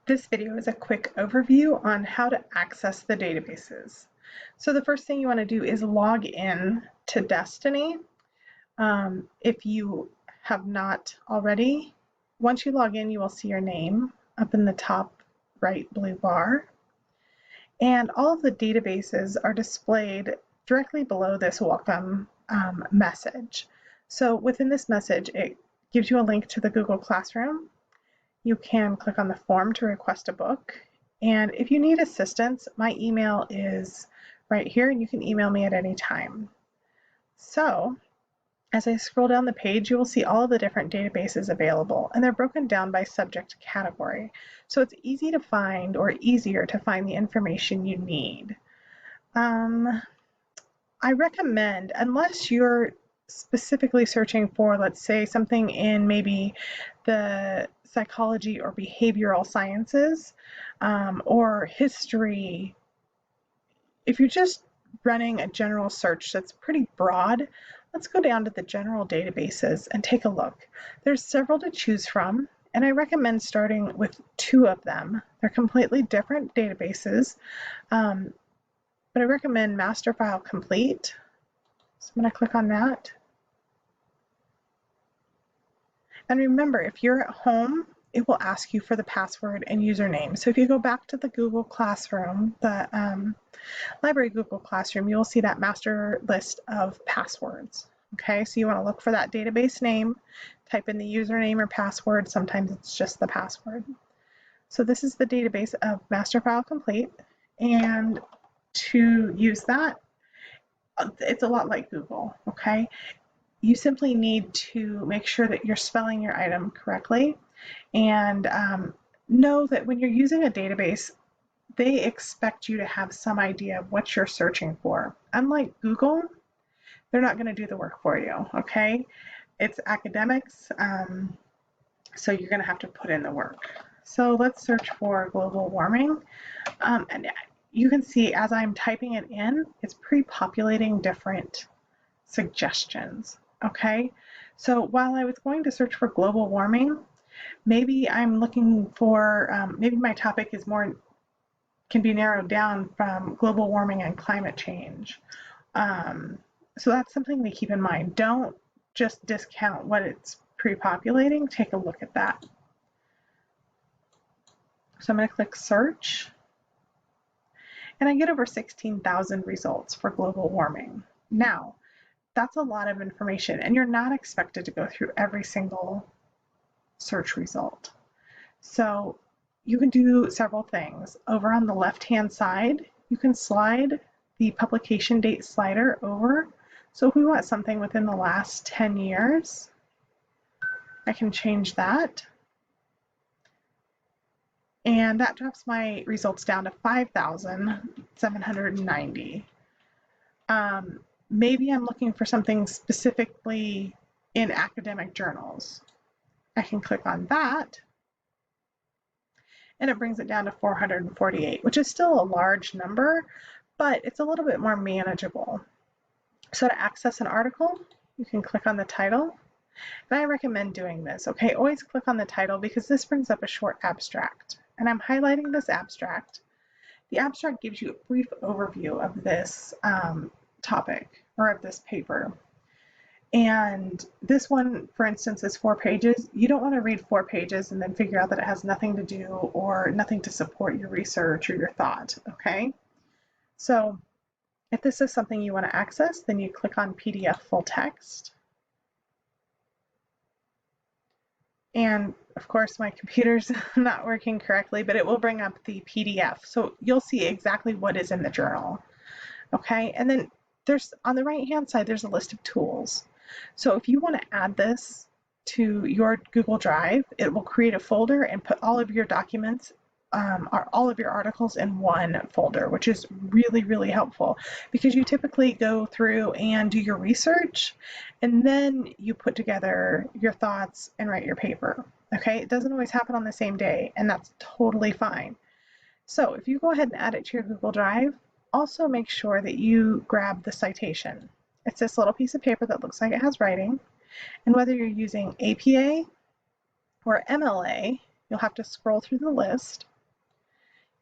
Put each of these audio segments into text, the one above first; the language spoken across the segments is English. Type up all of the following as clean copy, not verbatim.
This video is a quick overview on how to access the databases. So the first thing you want to do is log in to Destiny. If you have not already, once you log in, you will see your name up in the top right blue bar. And all of the databases are displayed directly below this welcome message. So within this message, it gives you a link to the Google Classroom. You can click on the form to request a book. And if you need assistance, my email is right here and you can email me at any time. So as I scroll down the page, you will see all of the different databases available, and they're broken down by subject category. So it's easy to find, or easier to find, the information you need. I recommend, unless you're specifically searching for, let's say, something in maybe the psychology or behavioral sciences, or history, if you're just running a general search that's pretty broad, let's go down to the general databases and take a look. There's several to choose from, and I recommend starting with two of them. They're completely different databases, but I recommend Master File Complete. So I'm going to click on that. And remember, if you're at home, it will ask you for the password and username. So if you go back to the Google Classroom, the library Google Classroom, you will see that master list of passwords. Okay, so you want to look for that database name, type in the username or password. Sometimes it's just the password. So this is the database of Master File Complete. And to use that, it's a lot like Google, okay? You simply need to make sure that you're spelling your item correctly, and know that when you're using a database, they expect you to have some idea of what you're searching for. Unlike Google, they're not going to do the work for you, okay? It's academics, so you're going to have to put in the work. So let's search for global warming. And you can see as I'm typing it in, it's pre-populating different suggestions. Okay, so while I was going to search for global warming, maybe I'm looking for, maybe my topic is more, can be narrowed down from global warming and climate change. So that's something to keep in mind. Don't just discount what it's pre-populating. Take a look at that. So I'm going to click search, and I get over 16,000 results for global warming. Now, that's a lot of information, and you're not expected to go through every single search result. So you can do several things. Over on the left-hand side, you can slide the publication date slider over. So if we want something within the last 10 years, I can change that. And that drops my results down to 5,790. Maybe I'm looking for something specifically in academic journals. I can click on that, and it brings it down to 448, which is still a large number, but it's a little bit more manageable. So to access an article, you can click on the title, and I recommend doing this, okay? Always click on the title because this brings up a short abstract, and I'm highlighting this abstract. The abstract gives you a brief overview of this topic or of this paper. And this one, for instance, is 4 pages. You don't want to read 4 pages and then figure out that it has nothing to do or nothing to support your research or your thought, okay? So if this is something you want to access, then you click on PDF full text. And of course, my computer's not working correctly, but it will bring up the PDF. So you'll see exactly what is in the journal, okay? And then there's, on the right-hand side, there's a list of tools. So if you want to add this to your Google Drive, it will create a folder and put all of your documents, or all of your articles in one folder, which is really, really helpful because you typically go through and do your research and then you put together your thoughts and write your paper. Okay, it doesn't always happen on the same day, and that's totally fine. So if you go ahead and add it to your Google Drive, also make sure that you grab the citation. It's this little piece of paper that looks like it has writing, and whether you're using APA or MLA, you'll have to scroll through the list.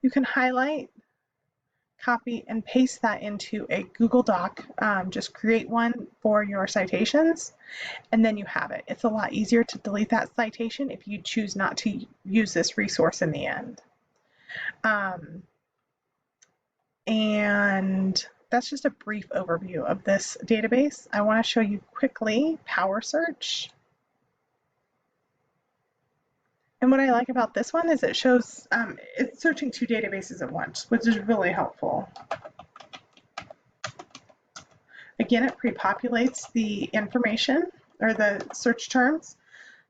You can highlight, copy, and paste that into a Google Doc. Just create one for your citations, and then you have it. It's a lot easier to delete that citation if you choose not to use this resource in the end. And that's just a brief overview of this database. I want to show you quickly Power Search. And what I like about this one is it shows it's searching 2 databases at once, which is really helpful. Again, it pre-populates the information or the search terms.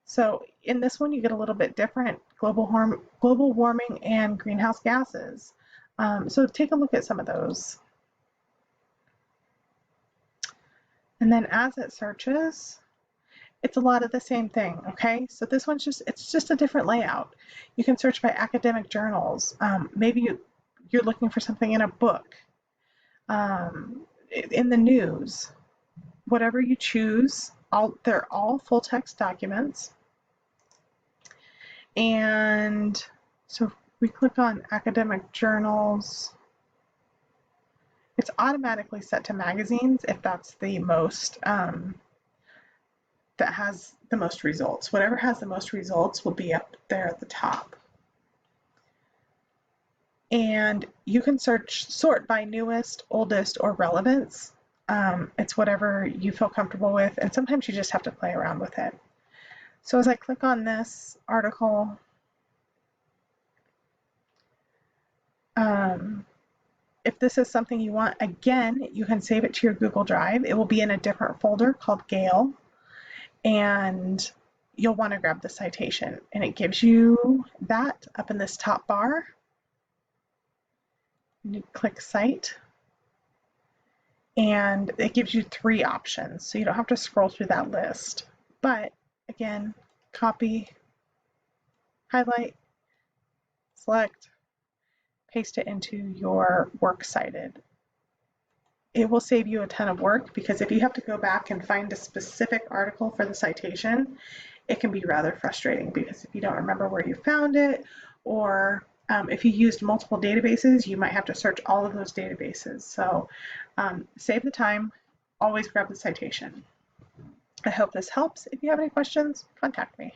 So in this one, you get a little bit different global warming and greenhouse gases. So take a look at some of those. And then as it searches, it's a lot of the same thing, okay? So this one's it's just a different layout. You can search by academic journals. Maybe you're looking for something in a book, in the news, whatever you choose. They're all full text documents. And so if we click on academic journals, it's automatically set to magazines if that's the most, that has the most results. Whatever has the most results will be up there at the top. And you can sort by newest, oldest, or relevance. It's whatever you feel comfortable with, and sometimes you just have to play around with it. So as I click on this article, if this is something you want, again, you can save it to your Google Drive. It will be in a different folder called Gale, and you'll want to grab the citation. And it gives you that up in this top bar. You click Cite, and it gives you 3 options, so you don't have to scroll through that list. But again, copy, highlight, select, paste it into your works cited. It will save you a ton of work, because if you have to go back and find a specific article for the citation, it can be rather frustrating, because if you don't remember where you found it, or if you used multiple databases, you might have to search all of those databases. So save the time, always grab the citation. I hope this helps. If you have any questions, contact me.